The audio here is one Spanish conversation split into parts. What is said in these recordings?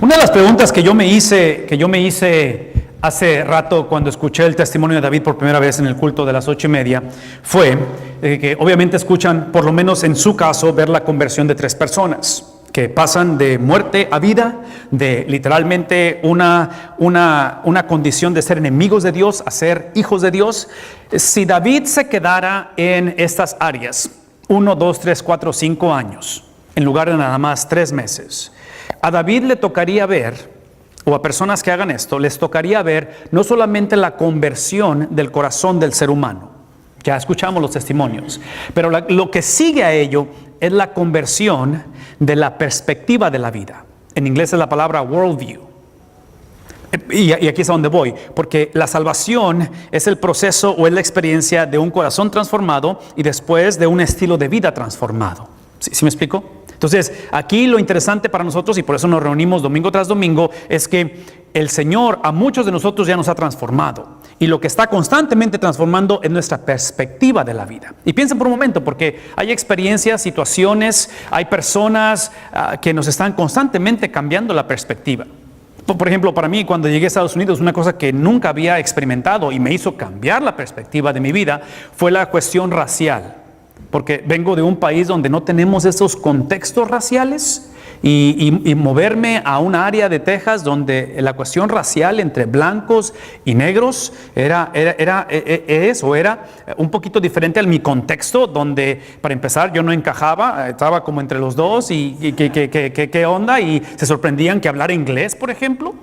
Una de las preguntas que yo me hice hace rato cuando escuché el testimonio de David por primera vez en el culto de las 8:30 fue que obviamente escuchan, por lo menos en su caso, ver la conversión de 3 personas que pasan de muerte a vida, de literalmente una condición de ser enemigos de Dios a ser hijos de Dios. Si David se quedara en estas áreas 1, 2, 3, 4, 5 años, en lugar de nada más 3 meses, a David le tocaría ver, o a personas que hagan esto, les tocaría ver no solamente la conversión del corazón del ser humano, ya escuchamos los testimonios, pero lo que sigue a ello es la conversión de la perspectiva de la vida. En inglés es la palabra worldview. Y aquí es a donde voy, porque la salvación es el proceso o es la experiencia de un corazón transformado y después de un estilo de vida transformado. ¿Sí me explico? Entonces, aquí lo interesante para nosotros, y por eso nos reunimos domingo tras domingo, es que el Señor a muchos de nosotros ya nos ha transformado. Y lo que está constantemente transformando es nuestra perspectiva de la vida. Y piensen por un momento, porque hay experiencias, situaciones, hay personas que nos están constantemente cambiando la perspectiva. Por ejemplo, para mí, cuando llegué a Estados Unidos, una cosa que nunca había experimentado y me hizo cambiar la perspectiva de mi vida fue la cuestión racial. Porque vengo de un país donde no tenemos esos contextos raciales y moverme a un área de Texas donde la cuestión racial entre blancos y negros era un poquito diferente a mi contexto, donde para empezar yo no encajaba, estaba como entre los dos y ¿qué onda? Y se sorprendían que hablara inglés, por ejemplo.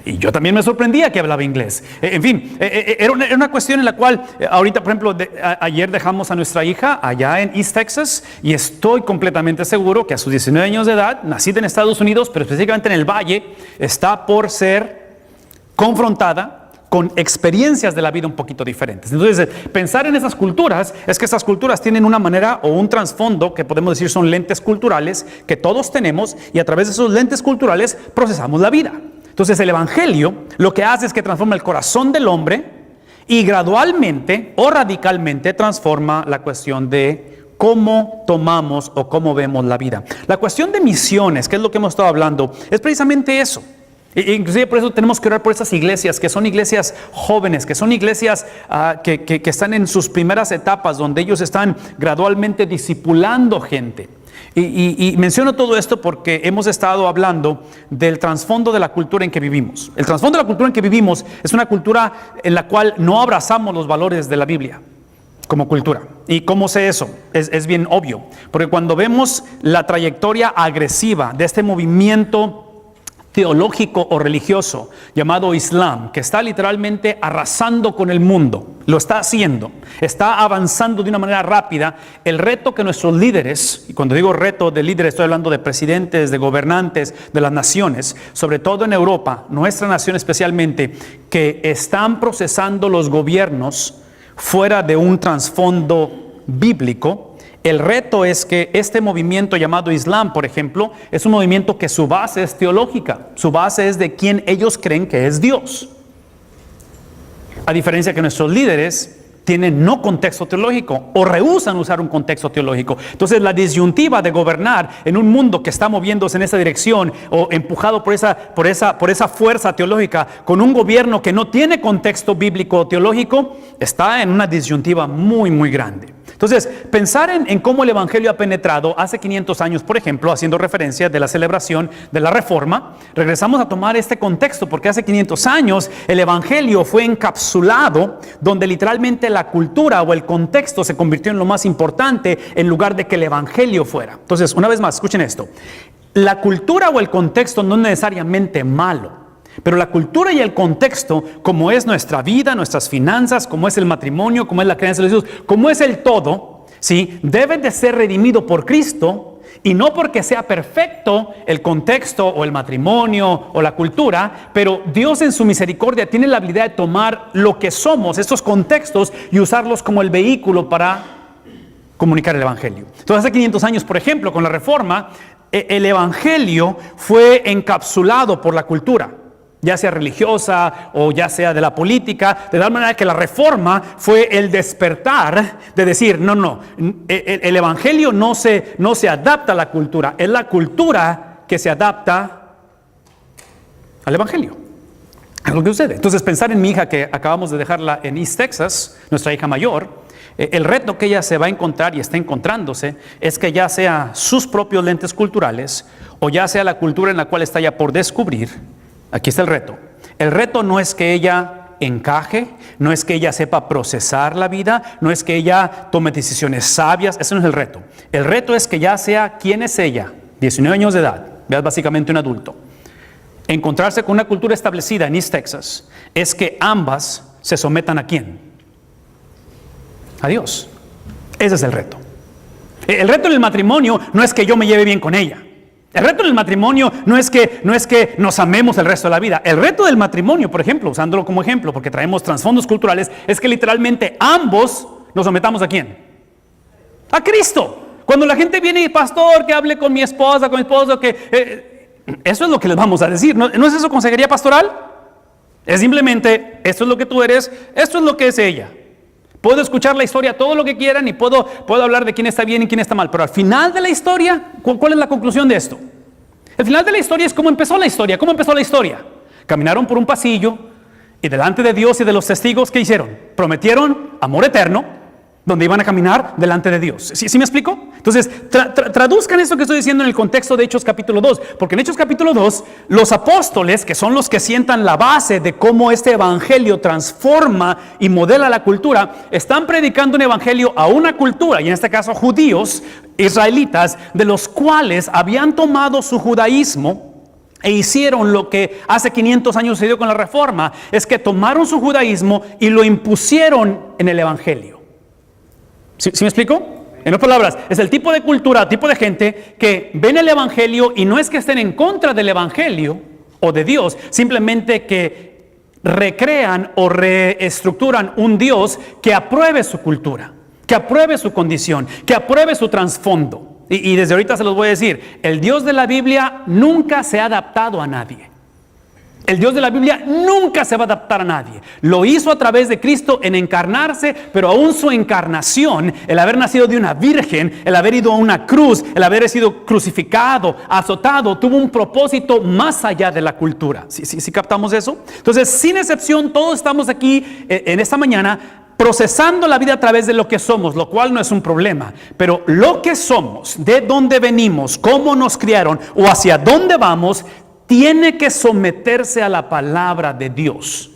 Y yo también me sorprendía que hablaba inglés. En fin, era una cuestión en la cual, ahorita, por ejemplo, ayer dejamos a nuestra hija allá en East Texas y estoy completamente seguro que a sus 19 años de edad, nacida en Estados Unidos, pero específicamente en el Valle, está por ser confrontada con experiencias de la vida un poquito diferentes. Entonces, pensar en esas culturas es que esas culturas tienen una manera o un trasfondo que podemos decir son lentes culturales que todos tenemos y a través de esos lentes culturales procesamos la vida. Entonces el Evangelio lo que hace es que transforma el corazón del hombre y gradualmente o radicalmente transforma la cuestión de cómo tomamos o cómo vemos la vida. La cuestión de misiones, que es lo que hemos estado hablando, es precisamente eso. Inclusive por eso tenemos que orar por esas iglesias, que son iglesias jóvenes, que son iglesias que están en sus primeras etapas, donde ellos están gradualmente discipulando gente. Y menciono todo esto porque hemos estado hablando del trasfondo de la cultura en que vivimos. El trasfondo de la cultura en que vivimos es una cultura en la cual no abrazamos los valores de la Biblia como cultura. ¿Y cómo sé eso? Es bien obvio, porque cuando vemos la trayectoria agresiva de este movimiento teológico o religioso llamado Islam, que está literalmente arrasando con el mundo, lo está haciendo, está avanzando de una manera rápida. El reto que nuestros líderes, y cuando digo reto de líderes estoy hablando de presidentes, de gobernantes de las naciones, sobre todo en Europa, nuestra nación especialmente, que están procesando los gobiernos fuera de un trasfondo bíblico. El reto es que este movimiento llamado Islam, por ejemplo, es un movimiento que su base es teológica. Su base es de quien ellos creen que es Dios. A diferencia que nuestros líderes tienen no contexto teológico o rehúsan usar un contexto teológico. Entonces la disyuntiva de gobernar en un mundo que está moviéndose en esa dirección o empujado por esa fuerza teológica con un gobierno que no tiene contexto bíblico o teológico está en una disyuntiva muy, muy grande. Entonces, pensar en cómo el Evangelio ha penetrado hace 500 años, por ejemplo, haciendo referencia de la celebración de la Reforma, regresamos a tomar este contexto porque hace 500 años el Evangelio fue encapsulado donde literalmente la cultura o el contexto se convirtió en lo más importante en lugar de que el Evangelio fuera. Entonces, una vez más, escuchen esto. La cultura o el contexto no es necesariamente malo. Pero la cultura y el contexto, como es nuestra vida, nuestras finanzas, como es el matrimonio, como es la creencia de los hijos, como es el todo, ¿sí? Debe de ser redimido por Cristo y no porque sea perfecto el contexto o el matrimonio o la cultura, pero Dios en su misericordia tiene la habilidad de tomar lo que somos, estos contextos, y usarlos como el vehículo para comunicar el Evangelio. Entonces hace 500 años, por ejemplo, con la Reforma, el Evangelio fue encapsulado por la cultura, ya sea religiosa o ya sea de la política, de tal manera que la Reforma fue el despertar de decir, no, el Evangelio no se adapta a la cultura, es la cultura que se adapta al Evangelio. Es lo que sucede. Entonces, pensar en mi hija que acabamos de dejarla en East Texas, nuestra hija mayor, el reto que ella se va a encontrar y está encontrándose es que ya sea sus propios lentes culturales o ya sea la cultura en la cual está ya por descubrir. Aquí está el reto. El reto no es que ella encaje, no es que ella sepa procesar la vida, no es que ella tome decisiones sabias, ese no es el reto. El reto es que ya sea quién es ella, 19 años de edad, veas básicamente un adulto. Encontrarse con una cultura establecida en East Texas es que ambas se sometan ¿a quién? A Dios. Ese es el reto. El reto en el matrimonio no es que yo me lleve bien con ella. El reto en el matrimonio no es que nos amemos el resto de la vida. El reto del matrimonio, por ejemplo, usándolo como ejemplo, porque traemos trasfondos culturales, es que literalmente ambos nos sometamos ¿a quién? A Cristo. Cuando la gente viene y pastor, que hable con mi esposa, con mi esposo, eso es lo que les vamos a decir. ¿No es eso consejería pastoral? Es simplemente, esto es lo que tú eres, esto es lo que es ella. Puedo escuchar la historia todo lo que quieran y puedo hablar de quién está bien y quién está mal, pero al final de la historia, ¿cuál es la conclusión de esto? El final de la historia es cómo empezó la historia. ¿Cómo empezó la historia? Caminaron por un pasillo y delante de Dios y de los testigos, ¿qué hicieron? Prometieron amor eterno, donde iban a caminar delante de Dios. ¿Sí me explico? Entonces, traduzcan esto que estoy diciendo en el contexto de Hechos capítulo 2, porque en Hechos capítulo 2, los apóstoles, que son los que sientan la base de cómo este evangelio transforma y modela la cultura, están predicando un evangelio a una cultura, y en este caso judíos, israelitas, de los cuales habían tomado su judaísmo e hicieron lo que hace 500 años sucedió con la Reforma, es que tomaron su judaísmo y lo impusieron en el evangelio. ¿Sí me explico? En otras palabras, es el tipo de cultura, tipo de gente que ven el evangelio y no es que estén en contra del evangelio o de Dios, simplemente que recrean o reestructuran un Dios que apruebe su cultura, que apruebe su condición, que apruebe su trasfondo. Y desde ahorita se los voy a decir, el Dios de la Biblia nunca se ha adaptado a nadie. El Dios de la Biblia nunca se va a adaptar a nadie. Lo hizo a través de Cristo en encarnarse, pero aún su encarnación, el haber nacido de una virgen, el haber ido a una cruz, el haber sido crucificado, azotado, tuvo un propósito más allá de la cultura. ¿Sí captamos eso? Entonces, sin excepción, todos estamos aquí en esta mañana procesando la vida a través de lo que somos, lo cual no es un problema. Pero lo que somos, de dónde venimos, cómo nos criaron o hacia dónde vamos, tiene que someterse a la palabra de Dios.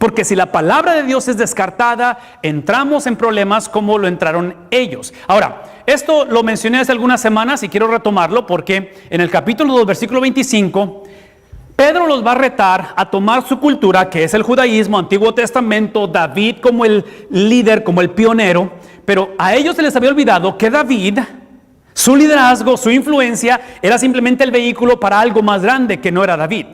Porque si la palabra de Dios es descartada, entramos en problemas como lo entraron ellos. Ahora, esto lo mencioné hace algunas semanas y quiero retomarlo porque en el capítulo 2, versículo 25, Pedro los va a retar a tomar su cultura, que es el judaísmo, Antiguo Testamento, David como el líder, como el pionero, pero a ellos se les había olvidado que David, su liderazgo, su influencia, era simplemente el vehículo para algo más grande que no era David.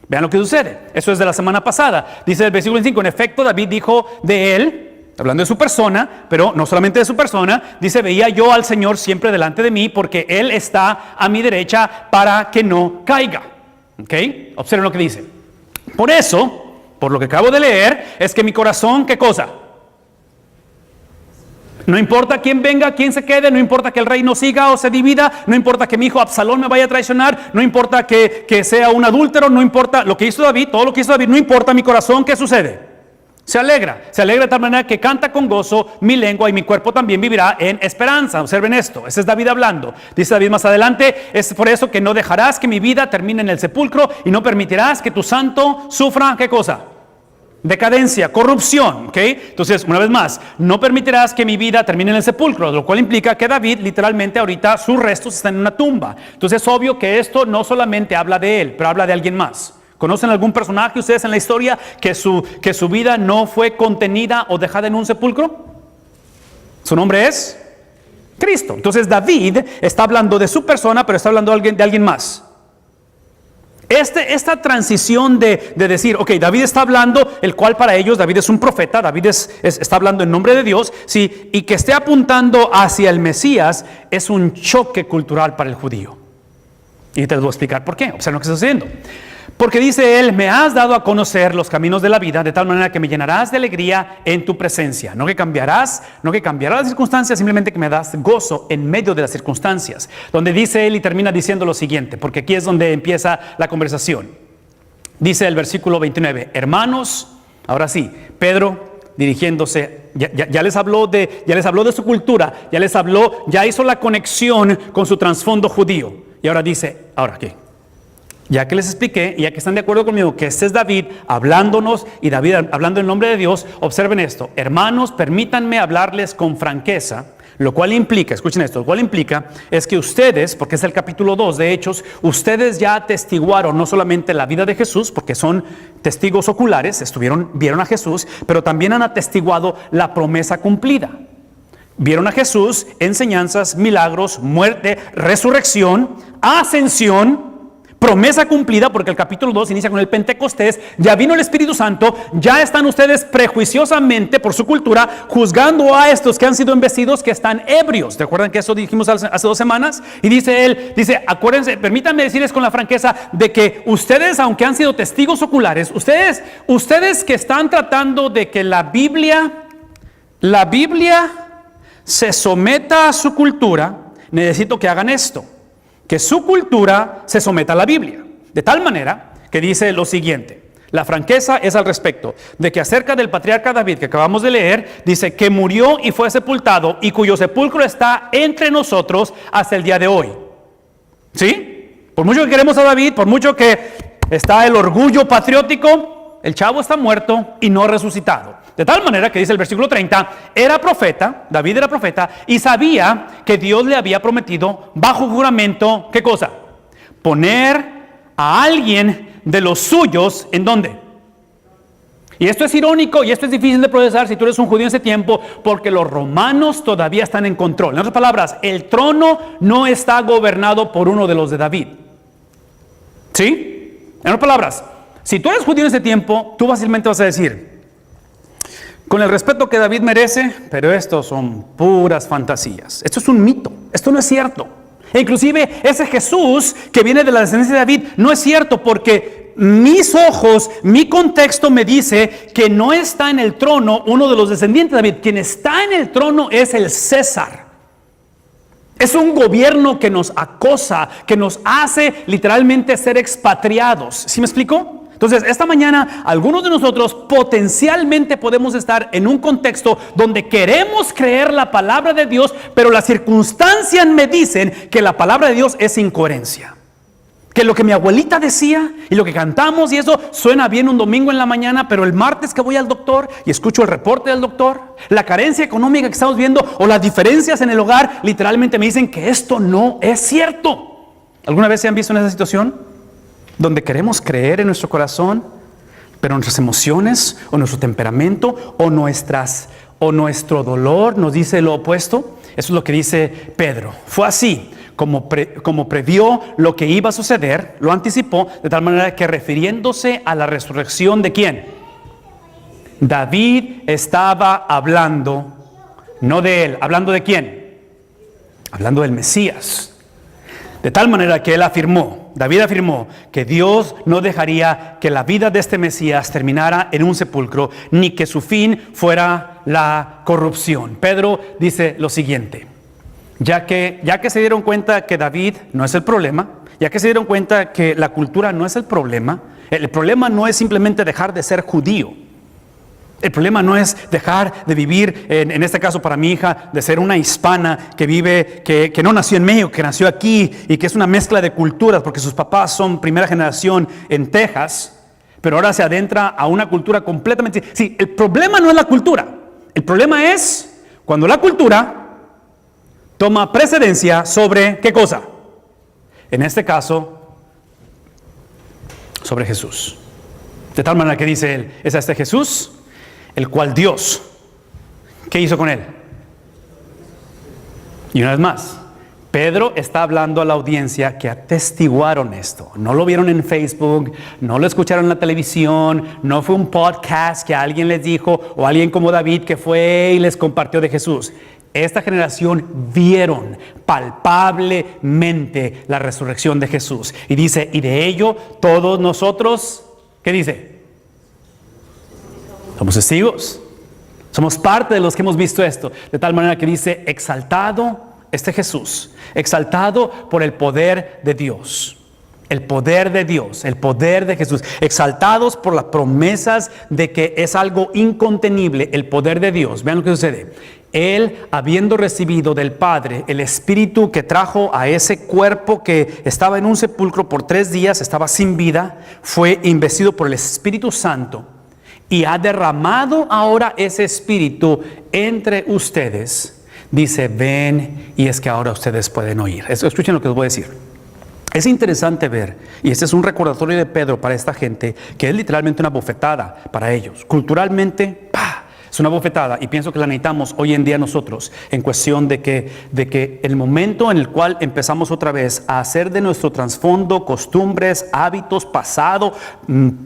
Vean lo que sucede. Eso es de la semana pasada. Dice el versículo 5, en efecto, David dijo de él, hablando de su persona, pero no solamente de su persona, dice, veía yo al Señor siempre delante de mí, porque Él está a mi derecha para que no caiga. ¿Ok? Observen lo que dice. Por eso, por lo que acabo de leer, es que mi corazón, ¿qué cosa? No importa quién venga, quién se quede, no importa que el reino siga o se divida, no importa que mi hijo Absalón me vaya a traicionar, no importa que sea un adúltero, no importa lo que hizo David, todo lo que hizo David, no importa mi corazón, ¿qué sucede? Se alegra de tal manera que canta con gozo mi lengua y mi cuerpo también vivirá en esperanza. Observen esto, ese es David hablando. Dice David más adelante, es por eso que no dejarás que mi vida termine en el sepulcro y no permitirás que tu santo sufra, ¿qué cosa? Decadencia, corrupción, ¿ok? Entonces, una vez más, no permitirás que mi vida termine en el sepulcro, lo cual implica que David, literalmente ahorita, sus restos están en una tumba. Entonces, es obvio que esto no solamente habla de él, pero habla de alguien más. ¿Conocen algún personaje ustedes en la historia que su vida no fue contenida o dejada en un sepulcro? Su nombre es Cristo. Entonces, David está hablando de su persona, pero está hablando de alguien más. Esta transición de decir, ok, David está hablando, el cual para ellos David es un profeta, David está hablando en nombre de Dios, sí, y que esté apuntando hacia el Mesías es un choque cultural para el judío. Y te voy a explicar por qué. Observen lo que está sucediendo. Porque dice él, me has dado a conocer los caminos de la vida, de tal manera que me llenarás de alegría en tu presencia. No que cambiarás las circunstancias, simplemente que me das gozo en medio de las circunstancias. Donde dice él y termina diciendo lo siguiente, porque aquí es donde empieza la conversación. Dice el versículo 29, hermanos, ahora sí, Pedro dirigiéndose, ya les habló de su cultura, ya hizo la conexión con su trasfondo judío. Y ahora dice, ¿ahora qué? Ya que les expliqué, y ya que están de acuerdo conmigo que este es David hablándonos y David hablando en nombre de Dios, observen esto. Hermanos, permítanme hablarles con franqueza, lo cual implica, escuchen esto, lo cual implica es que ustedes, porque es el capítulo 2 de Hechos, ustedes ya atestiguaron no solamente la vida de Jesús, porque son testigos oculares, vieron a Jesús, pero también han atestiguado la promesa cumplida. Vieron a Jesús, enseñanzas, milagros, muerte, resurrección, ascensión, promesa cumplida, porque el capítulo 2 inicia con el Pentecostés, ya vino el Espíritu Santo, ya están ustedes prejuiciosamente por su cultura juzgando a estos que han sido embestidos que están ebrios. ¿Recuerdan que eso dijimos hace 2 semanas? Y dice acuérdense, permítanme decirles con la franqueza de que ustedes, aunque han sido testigos oculares, ustedes que están tratando de que la Biblia se someta a su cultura, necesito que hagan esto. Que su cultura se someta a la Biblia. De tal manera que dice lo siguiente. La franqueza es al respecto de que acerca del patriarca David que acabamos de leer, dice que murió y fue sepultado y cuyo sepulcro está entre nosotros hasta el día de hoy. ¿Sí? Por mucho que queremos a David, por mucho que está el orgullo patriótico, el chavo está muerto y no resucitado. De tal manera que dice el versículo 30, David era profeta y sabía que Dios le había prometido bajo juramento, ¿qué cosa? Poner a alguien de los suyos, ¿en dónde? Y esto es irónico y esto es difícil de procesar si tú eres un judío en ese tiempo, porque los romanos todavía están en control. En otras palabras, el trono no está gobernado por uno de los de David. ¿Sí? En otras palabras, si tú eres judío en ese tiempo, tú fácilmente vas a decir, con el respeto que David merece, pero estos son puras fantasías. Esto es un mito, esto no es cierto. E inclusive ese Jesús que viene de la descendencia de David no es cierto, porque mis ojos, mi contexto me dice que no está en el trono uno de los descendientes de David. Quien está en el trono es el César. Es un gobierno que nos acosa, que nos hace literalmente ser expatriados. ¿Sí me explico? Entonces, esta mañana, algunos de nosotros potencialmente podemos estar en un contexto donde queremos creer la palabra de Dios, pero las circunstancias me dicen que la palabra de Dios es incoherencia. Que lo que mi abuelita decía y lo que cantamos y eso suena bien un domingo en la mañana, pero el martes que voy al doctor y escucho el reporte del doctor, la carencia económica que estamos viendo o las diferencias en el hogar, literalmente me dicen que esto no es cierto. ¿Alguna vez se han visto en esa situación? Donde queremos creer en nuestro corazón, pero nuestras emociones o nuestro temperamento o nuestro dolor nos dice lo opuesto. Eso es lo que dice Pedro. Fue así como previó lo que iba a suceder, lo anticipó, de tal manera que refiriéndose a la resurrección de ¿quién? David estaba hablando, no de él, hablando de ¿quién? Hablando del Mesías. De tal manera que David afirmó que Dios no dejaría que la vida de este Mesías terminara en un sepulcro, ni que su fin fuera la corrupción. Pedro dice lo siguiente, ya que se dieron cuenta que David no es el problema, ya que se dieron cuenta que la cultura no es el problema no es simplemente dejar de ser judío. El problema no es dejar de vivir, en este caso para mi hija, de ser una hispana que vive, que no nació en México, que nació aquí y que es una mezcla de culturas porque sus papás son primera generación en Texas, pero ahora se adentra a una cultura completamente... Sí, el problema no es la cultura, el problema es cuando la cultura toma precedencia sobre ¿qué cosa? En este caso, sobre Jesús. De tal manera que dice él, es a este Jesús el cual Dios, ¿qué hizo con él? Y una vez más, Pedro está hablando a la audiencia que atestiguaron esto. No lo vieron en Facebook, no lo escucharon en la televisión, no fue un podcast que alguien les dijo o alguien como David que fue y les compartió de Jesús. Esta generación vieron palpablemente la resurrección de Jesús. Y dice, y de ello todos nosotros, ¿qué dice? Somos testigos, somos parte de los que hemos visto esto, de tal manera que dice, exaltado este Jesús, exaltado por el poder de Dios. El poder de Dios, el poder de Jesús, exaltados por las promesas de que es algo incontenible, el poder de Dios. Vean lo que sucede. Él, habiendo recibido del Padre el Espíritu que trajo a ese cuerpo que estaba en un sepulcro por 3 días, estaba sin vida, fue investido por el Espíritu Santo y ha derramado ahora ese Espíritu entre ustedes. Dice, ven, y es que ahora ustedes pueden oír. Escuchen lo que les voy a decir. Es interesante ver, y este es un recordatorio de Pedro para esta gente, que es literalmente una bofetada para ellos. Culturalmente, ¡pah!, es una bofetada, y pienso que la necesitamos hoy en día nosotros, en cuestión de que el momento en el cual empezamos otra vez a hacer de nuestro trasfondo, costumbres, hábitos, pasado,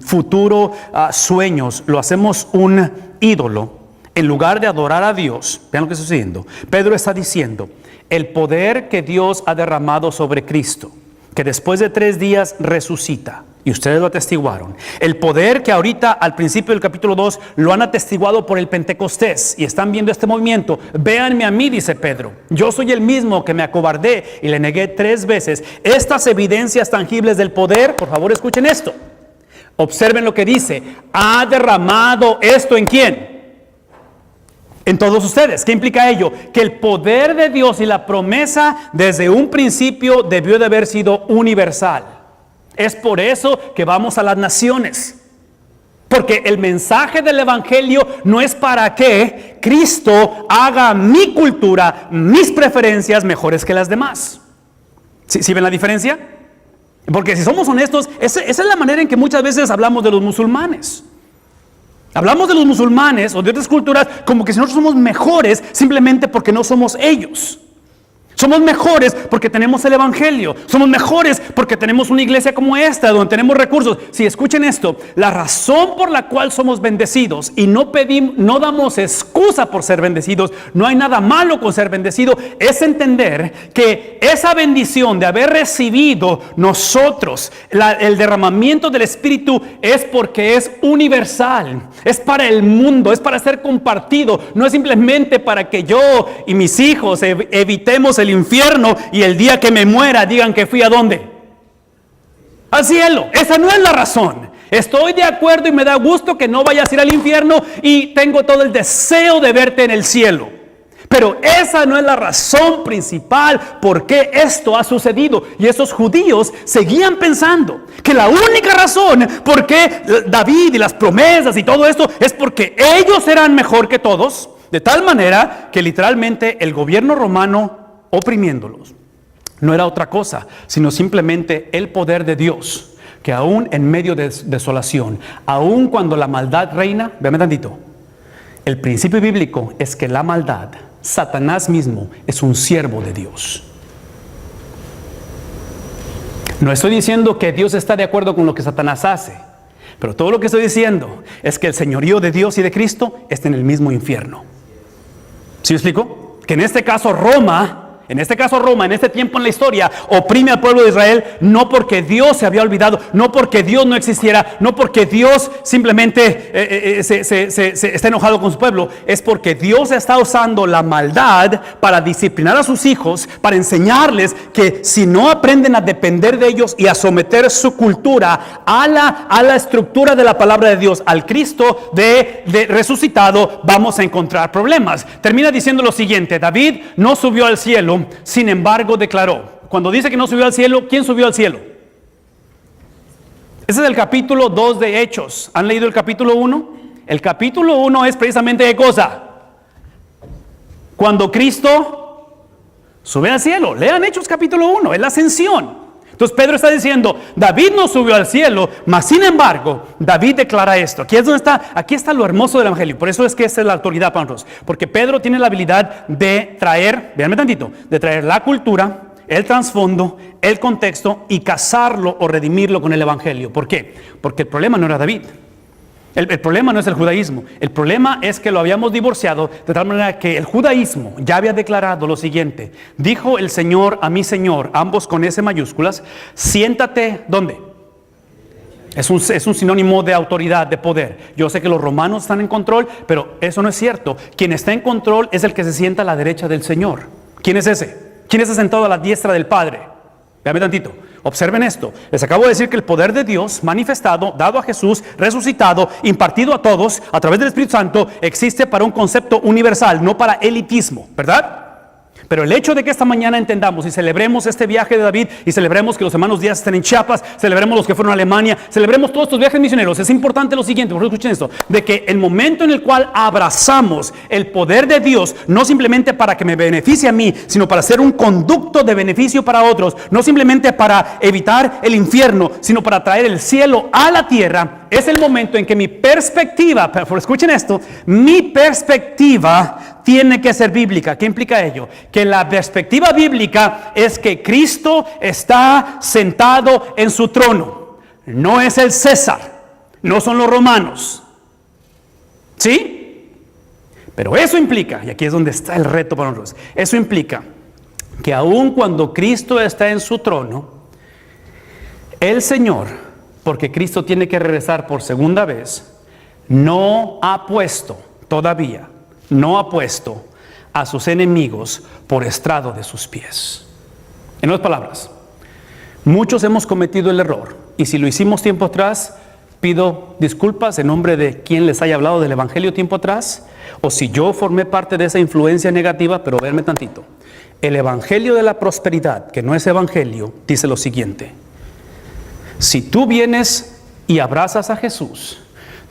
futuro, sueños, lo hacemos un ídolo, en lugar de adorar a Dios. Vean lo que está sucediendo. Pedro está diciendo, el poder que Dios ha derramado sobre Cristo, que después de 3 días resucita, y ustedes lo atestiguaron. El poder que ahorita al principio del capítulo 2 lo han atestiguado por el Pentecostés y están viendo este movimiento. Véanme a mí, dice Pedro. Yo soy el mismo que me acobardé y le negué 3 veces. Estas evidencias tangibles del poder, por favor escuchen esto. Observen lo que dice. ¿Ha derramado esto en quién? En todos ustedes. ¿Qué implica ello? Que el poder de Dios y la promesa desde un principio debió de haber sido universal. Es por eso que vamos a las naciones. Porque el mensaje del Evangelio no es para que Cristo haga mi cultura, mis preferencias mejores que las demás. ¿Sí ven la diferencia? Porque si somos honestos, esa es la manera en que muchas veces hablamos de los musulmanes. Hablamos de los musulmanes o de otras culturas como que si nosotros somos mejores simplemente porque no somos ellos. Somos mejores porque tenemos el Evangelio. Somos mejores porque tenemos una iglesia como esta, donde tenemos recursos. Si escuchen esto, la razón por la cual somos bendecidos y no damos excusa por ser bendecidos, no hay nada malo con ser bendecido, es entender que esa bendición de haber recibido nosotros, el derramamiento del Espíritu, es porque es universal, es para el mundo, es para ser compartido, no es simplemente para que yo y mis hijos evitemos el infierno y el día que me muera digan que fui ¿a dónde? Al cielo. Esa no es la razón. Estoy de acuerdo y me da gusto que no vayas a ir al infierno y tengo todo el deseo de verte en el cielo. Pero esa no es la razón principal por qué esto ha sucedido. Y esos judíos seguían pensando que la única razón por qué David y las promesas y todo esto es porque ellos eran mejor que todos, de tal manera que literalmente el gobierno romano oprimiéndolos no era otra cosa, sino simplemente el poder de Dios, que aún en medio de desolación, aún cuando la maldad reina, véame tantito, el principio bíblico es que la maldad, Satanás mismo, es un siervo de Dios. No estoy diciendo que Dios está de acuerdo con lo que Satanás hace, pero todo lo que estoy diciendo es que el señorío de Dios y de Cristo está en el mismo infierno. ¿Sí me explico? Que en este caso Roma, en este tiempo en la historia, oprime al pueblo de Israel, no porque Dios se había olvidado, no porque Dios no existiera, no porque Dios simplemente se está enojado con su pueblo, es porque Dios está usando la maldad para disciplinar a sus hijos, para enseñarles que si no aprenden a depender de ellos y a someter su cultura a la estructura de la palabra de Dios, al Cristo de resucitado, vamos a encontrar problemas. Termina diciendo lo siguiente: David no subió al cielo, sin embargo declaró. Cuando dice que no subió al cielo, ¿quién subió al cielo? Ese es el capítulo 2 de Hechos. ¿Han leído el capítulo 1? El capítulo 1 es precisamente ¿qué cosa? Cuando Cristo sube al cielo. Lean Hechos capítulo 1, es la ascensión. Entonces Pedro está diciendo, David no subió al cielo, mas sin embargo, David declara esto. Aquí está lo hermoso del Evangelio. Por eso es que esta es la autoridad para nosotros. Porque Pedro tiene la habilidad de traer, véanme tantito, de traer la cultura, el trasfondo, el contexto y casarlo o redimirlo con el Evangelio. ¿Por qué? Porque el problema no era David. El problema no es el judaísmo. El problema es que lo habíamos divorciado de tal manera que el judaísmo ya había declarado lo siguiente. Dijo el Señor a mi Señor, ambos con S mayúsculas, siéntate, ¿dónde? Es un sinónimo de autoridad, de poder. Yo sé que los romanos están en control, pero eso no es cierto. Quien está en control es el que se sienta a la derecha del Señor. ¿Quién es ese? ¿Quién está sentado a la diestra del Padre? Véame tantito. Observen esto. Les acabo de decir que el poder de Dios manifestado, dado a Jesús, resucitado, impartido a todos a través del Espíritu Santo, existe para un concepto universal, no para elitismo, ¿verdad? Pero el hecho de que esta mañana entendamos y celebremos este viaje de David y celebremos que los hermanos Díaz estén en Chiapas, celebremos los que fueron a Alemania, celebremos todos estos viajes misioneros, es importante lo siguiente, por favor escuchen esto, de que el momento en el cual abrazamos el poder de Dios, no simplemente para que me beneficie a mí, sino para ser un conducto de beneficio para otros, no simplemente para evitar el infierno, sino para traer el cielo a la tierra, es el momento en que mi perspectiva, pero escuchen esto, mi perspectiva tiene que ser bíblica. ¿Qué implica ello? Que la perspectiva bíblica es que Cristo está sentado en su trono. No es el César, no son los romanos. ¿Sí? Pero eso implica, y aquí es donde está el reto para nosotros, eso implica que aun cuando Cristo está en su trono, el Señor, porque Cristo tiene que regresar por segunda vez, no ha puesto todavía, no ha puesto a sus enemigos por estrado de sus pies. En otras palabras, muchos hemos cometido el error, y si lo hicimos tiempo atrás, pido disculpas en nombre de quien les haya hablado del Evangelio tiempo atrás, o si yo formé parte de esa influencia negativa, pero verme tantito. El Evangelio de la prosperidad, que no es Evangelio, dice lo siguiente: si tú vienes y abrazas a Jesús,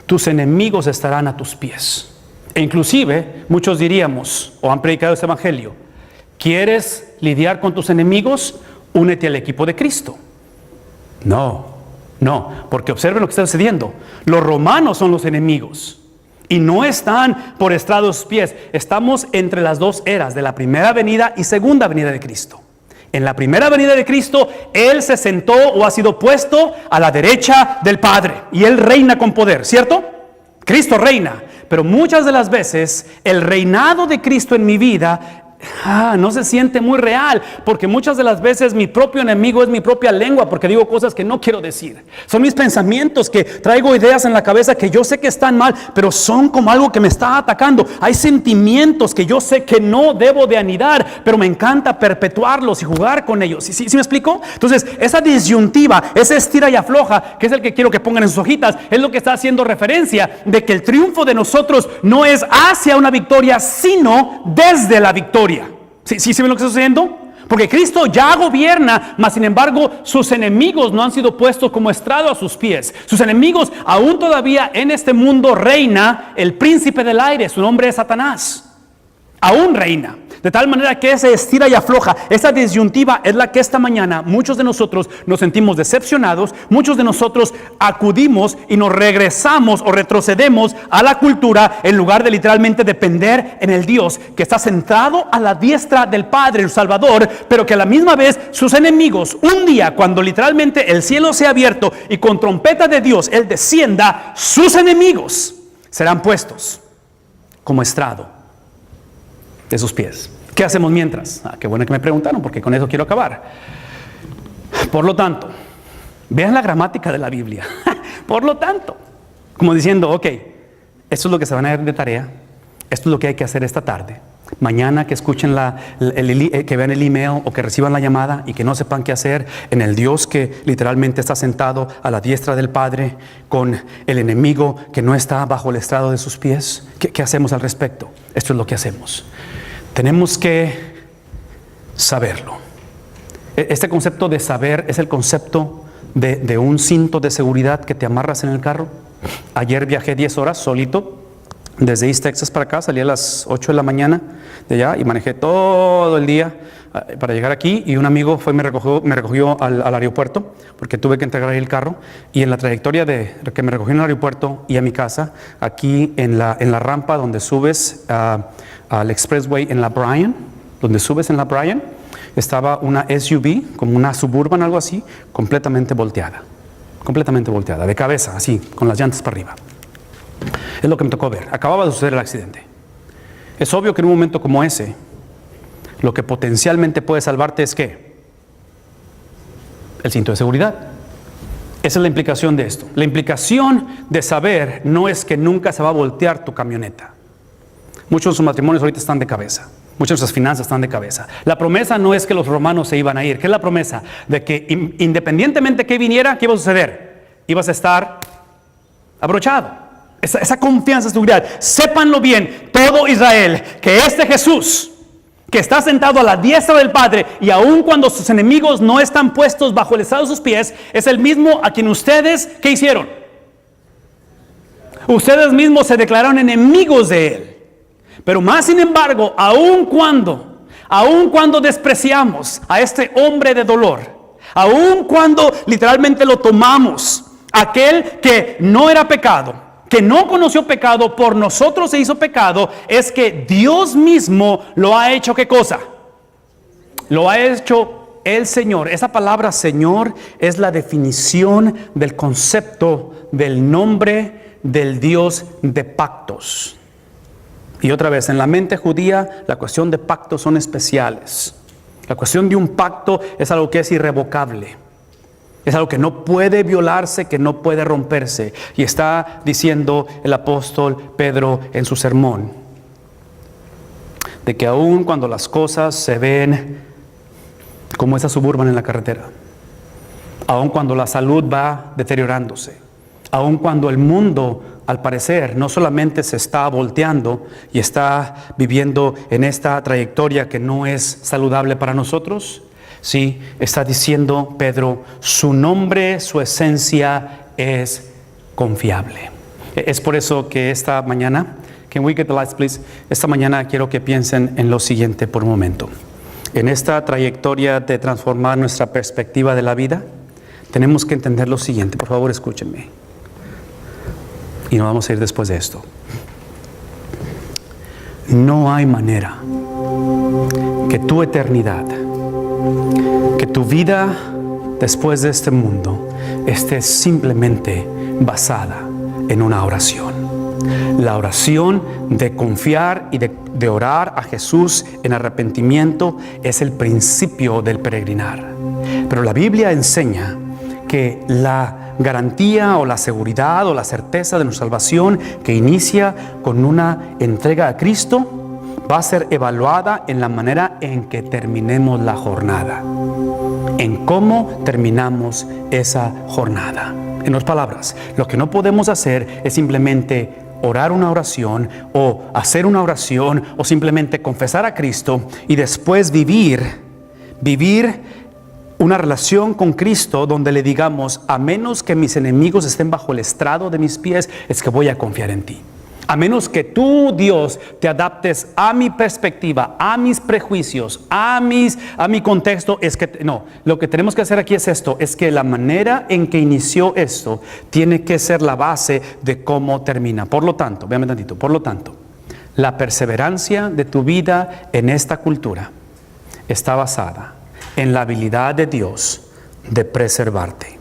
tus enemigos estarán a tus pies. E inclusive, muchos diríamos, o han predicado este evangelio, ¿quieres lidiar con tus enemigos? Únete al equipo de Cristo. No, porque observen lo que está sucediendo. Los romanos son los enemigos y no están por estrado de sus pies. Estamos entre las dos eras de la primera venida y segunda venida de Cristo. En la primera venida de Cristo, Él se sentó o ha sido puesto a la derecha del Padre y Él reina con poder, ¿cierto? Cristo reina, pero muchas de las veces el reinado de Cristo en mi vida no se siente muy real, porque muchas de las veces mi propio enemigo es mi propia lengua, porque digo cosas que no quiero decir. Son mis pensamientos, que traigo ideas en la cabeza que yo sé que están mal, pero son como algo que me está atacando. Hay sentimientos que yo sé que no debo de anidar, pero me encanta perpetuarlos y jugar con ellos. ¿Sí me explico? Entonces, esa disyuntiva, ese estira y afloja, que es el que quiero que pongan en sus hojitas, es lo que está haciendo referencia de que el triunfo de nosotros no es hacia una victoria, sino desde la victoria. ¿Sí ven lo que está sucediendo? Porque Cristo ya gobierna, mas sin embargo sus enemigos no han sido puestos como estrado a sus pies. Sus enemigos aún todavía en este mundo reina el príncipe del aire, su nombre es Satanás. Aún reina. De tal manera que ese estira y afloja, esa disyuntiva es la que esta mañana muchos de nosotros nos sentimos decepcionados, muchos de nosotros acudimos y nos regresamos o retrocedemos a la cultura en lugar de literalmente depender en el Dios que está sentado a la diestra del Padre, el Salvador, pero que a la misma vez sus enemigos, un día cuando literalmente el cielo sea abierto y con trompeta de Dios Él descienda, sus enemigos serán puestos como estrado de sus pies. ¿Qué hacemos mientras? Qué bueno que me preguntaron, porque con eso quiero acabar. Por lo tanto, vean la gramática de la Biblia. Por lo tanto, como diciendo, ok, esto es lo que se van a dar de tarea, esto es lo que hay que hacer esta tarde. Mañana que escuchen que vean el email o que reciban la llamada y que no sepan qué hacer, en el Dios que literalmente está sentado a la diestra del Padre con el enemigo que no está bajo el estrado de sus pies. ¿Qué hacemos al respecto? Esto es lo que hacemos. Tenemos que saberlo. Este concepto de saber es el concepto de un cinto de seguridad que te amarras en el carro. Ayer viajé 10 horas solito desde East Texas para acá, salí a las 8 de la mañana de allá y manejé todo el día para llegar aquí, y un amigo me recogió al aeropuerto porque tuve que entregar ahí el carro, y en la trayectoria de que me recogió en el aeropuerto y a mi casa, aquí en la rampa donde subes al Expressway en la Bryan, donde subes en la Bryan, estaba una SUV, como una Suburban, algo así, completamente volteada, de cabeza, así, con las llantas para arriba. Es lo que me tocó ver. Acababa de suceder el accidente. Es obvio que en un momento como ese, lo que potencialmente puede salvarte es ¿qué? El cinto de seguridad. Esa es la implicación de esto. La implicación de saber no es que nunca se va a voltear tu camioneta. Muchos de sus matrimonios ahorita están de cabeza. Muchas de nuestras finanzas están de cabeza. La promesa no es que los romanos se iban a ir. ¿Qué es la promesa? De que independientemente que viniera, ¿qué iba a suceder? Ibas a estar abrochado. Esa confianza, seguridad. Sépanlo bien, todo Israel, que este Jesús, que está sentado a la diestra del Padre, y aun cuando sus enemigos no están puestos bajo el estrado de sus pies, es el mismo a quien ustedes, ¿qué hicieron? Ustedes mismos se declararon enemigos de Él. Pero más sin embargo, aun cuando despreciamos a este hombre de dolor, aun cuando literalmente lo tomamos, aquel que no era pecado, que no conoció pecado, por nosotros se hizo pecado, es que Dios mismo lo ha hecho, ¿qué cosa? Lo ha hecho el Señor. Esa palabra Señor es la definición del concepto del nombre del Dios de pactos. Y otra vez, en la mente judía, la cuestión de pactos son especiales. La cuestión de un pacto es algo que es irrevocable. Es algo que no puede violarse, que no puede romperse. Y está diciendo el apóstol Pedro en su sermón, de que aun cuando las cosas se ven como esa suburban en la carretera, aun cuando la salud va deteriorándose, aun cuando el mundo, al parecer, no solamente se está volteando y está viviendo en esta trayectoria que no es saludable para nosotros, sí, está diciendo Pedro, su nombre, su esencia es confiable. Es por eso que esta mañana, can we get the lights please? Esta mañana quiero que piensen en lo siguiente por un momento. En esta trayectoria de transformar nuestra perspectiva de la vida, tenemos que entender lo siguiente. Por favor, escúchenme. Y nos vamos a ir después de esto. No hay manera que tu eternidad, que tu vida después de este mundo esté simplemente basada en una oración. La oración de confiar y de orar a Jesús en arrepentimiento es el principio del peregrinar. Pero la Biblia enseña que la garantía o la seguridad o la certeza de nuestra salvación, que inicia con una entrega a Cristo, va a ser evaluada en la manera en que terminemos la jornada, en cómo terminamos esa jornada. En otras palabras, lo que no podemos hacer es simplemente orar una oración o hacer una oración o simplemente confesar a Cristo y después vivir una relación con Cristo donde le digamos, a menos que mis enemigos estén bajo el estrado de mis pies, es que voy a confiar en ti. A menos que tú, Dios, te adaptes a mi perspectiva, a mis prejuicios, a mi contexto, es que no. Lo que tenemos que hacer aquí es esto, es que la manera en que inició esto tiene que ser la base de cómo termina. Por lo tanto, véame tantito, por lo tanto, la perseverancia de tu vida en esta cultura está basada en la habilidad de Dios de preservarte.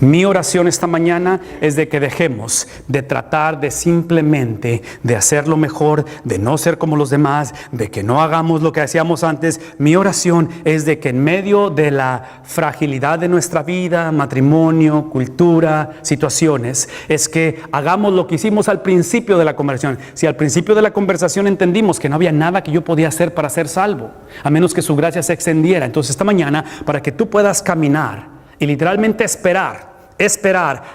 Mi oración esta mañana es de que dejemos de tratar de simplemente de hacerlo mejor, de no ser como los demás, de que no hagamos lo que hacíamos antes. Mi oración es de que en medio de la fragilidad de nuestra vida, matrimonio, cultura, situaciones, es que hagamos lo que hicimos al principio de la conversación. Si al principio de la conversación entendimos que no había nada que yo podía hacer para ser salvo, a menos que su gracia se extendiera, entonces esta mañana, para que tú puedas caminar y literalmente esperar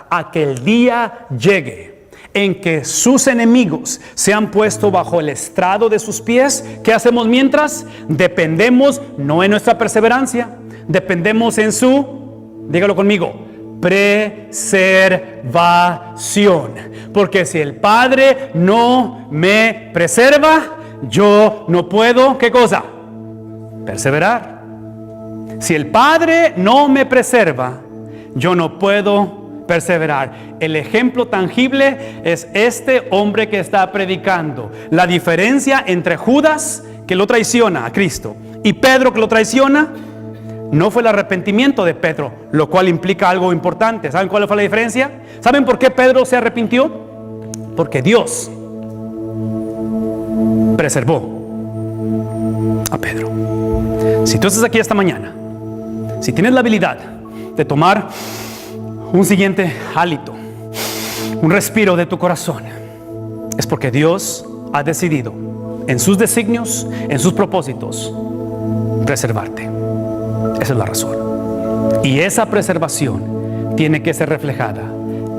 a que el día llegue en que sus enemigos se han puesto bajo el estrado de sus pies, ¿qué hacemos mientras? Dependemos no en nuestra perseverancia, dependemos en su, dígalo conmigo, preservación. Porque si el Padre no me preserva, yo no puedo, ¿qué cosa? Perseverar. Si el Padre no me preserva, yo no puedo perseverar. El ejemplo tangible es este hombre que está predicando. La diferencia entre Judas, que lo traiciona a Cristo, y Pedro, que lo traiciona, no fue el arrepentimiento de Pedro, lo cual implica algo importante. ¿Saben cuál fue la diferencia? ¿Saben por qué Pedro se arrepintió? Porque Dios preservó a Pedro. Si tú estás aquí esta mañana, si tienes la habilidad de tomar un siguiente hálito, un respiro de tu corazón, es porque Dios ha decidido en sus designios, en sus propósitos, preservarte. Esa es la razón. Y esa preservación tiene que ser reflejada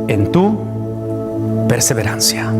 en tu perseverancia.